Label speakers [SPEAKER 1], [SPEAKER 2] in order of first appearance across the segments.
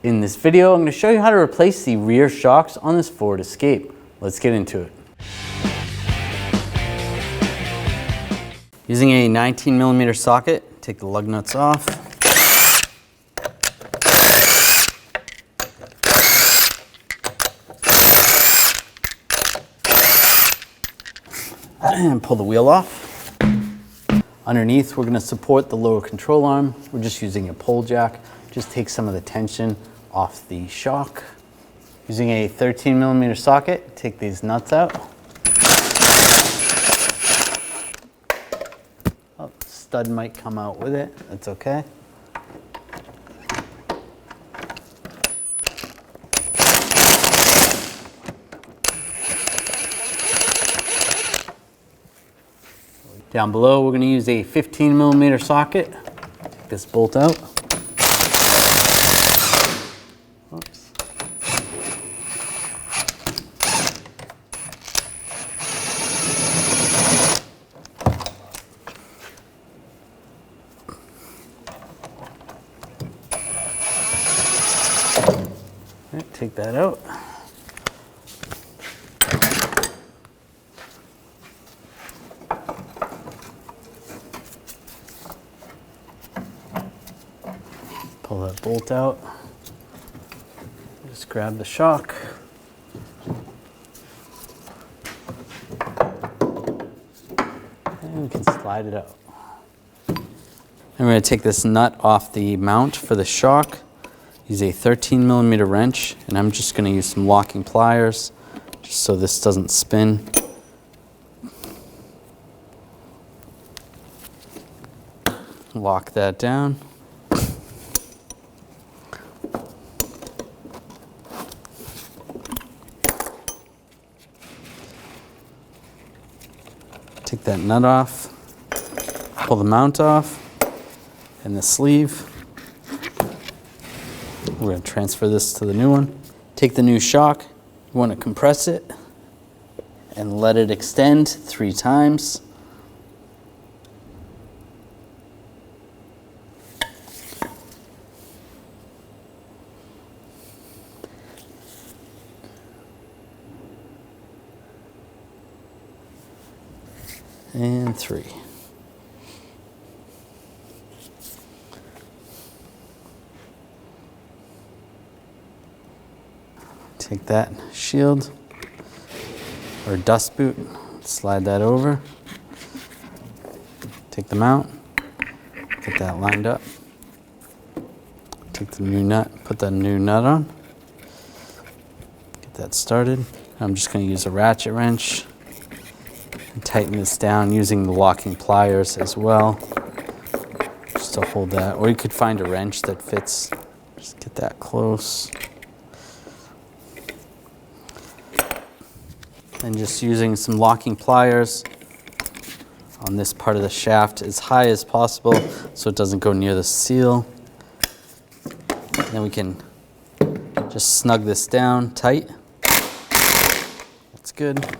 [SPEAKER 1] In this video, I'm going to show you how to replace the rear shocks on this Ford Escape. Let's get into it. Using a 19mm socket, take the lug nuts off. And pull the wheel off. Underneath, we're going to support the lower control arm. We're just using a pole jack. Just take some of the tension off the shock. Using a 13mm socket, take these nuts out. Oh, stud might come out with it, that's okay. Down below, we're going to use a 15mm socket. Take this bolt out. Oops. Right, take that out. Pull that bolt out. Just grab the shock. And we can slide it out. And we're going to take this nut off the mount for the shock. Use a 13mm wrench, and I'm just going to use some locking pliers just so this doesn't spin. Lock that down. Take that nut off, pull the mount off, and the sleeve. We're going to transfer this to the new one. Take the new shock, you want to compress it, and let it extend 3 times. And 3. Take that shield or dust boot, slide that over. Take the mount, get that lined up. Take the new nut, put that new nut on. Get that started. I'm just going to use a ratchet wrench. Tighten this down using the locking pliers as well, just to hold that. Or you could find a wrench that fits. Just get that close. And just using some locking pliers on this part of the shaft as high as possible so it doesn't go near the seal. And then we can just snug this down tight. That's good.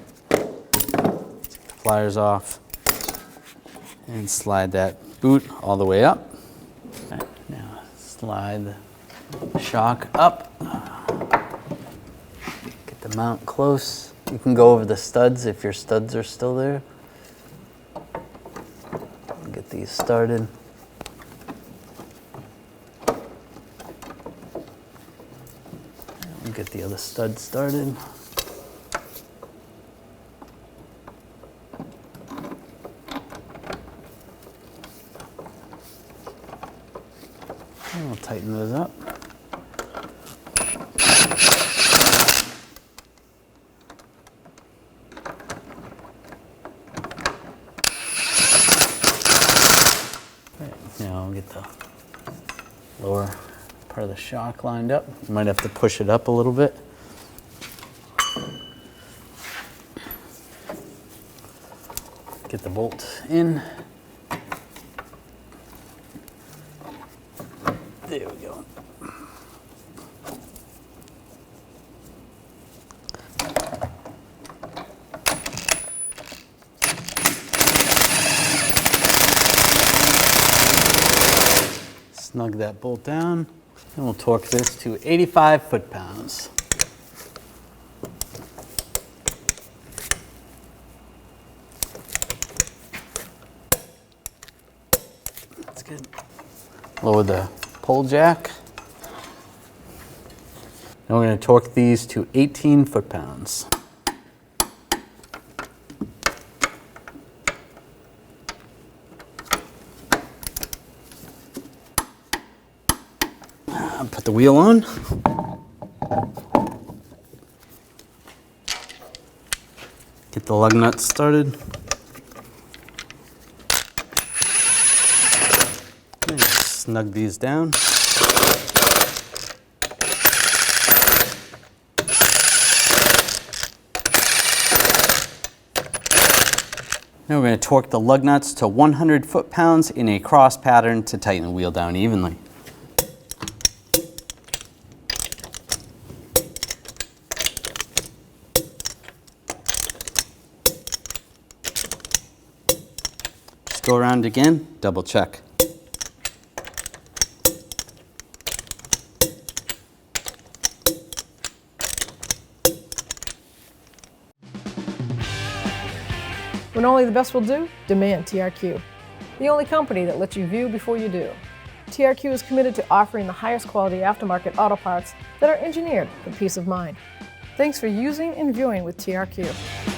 [SPEAKER 1] Pliers off and slide that boot all the way up. Right, now slide the shock up. Get the mount close. You can go over the studs if your studs are still there. Get these started. And get the other stud started. We'll tighten those up. Right, now I'll get the lower part of the shock lined up. You might have to push it up a little bit. Get the bolt in. There we go. Snug that bolt down. And we'll torque this to 85 foot-pounds. That's good. Lower the pole jack. Now we're going to torque these to 18 foot-pounds. Put the wheel on. Get the lug nuts started. And snug these down. Now we're going to torque the lug nuts to 100 foot-pounds in a cross pattern to tighten the wheel down evenly. Just go around again, double check.
[SPEAKER 2] When only the best will do, demand TRQ. The only company that lets you view before you do. TRQ is committed to offering the highest quality aftermarket auto parts that are engineered for peace of mind. Thanks for using and viewing with TRQ.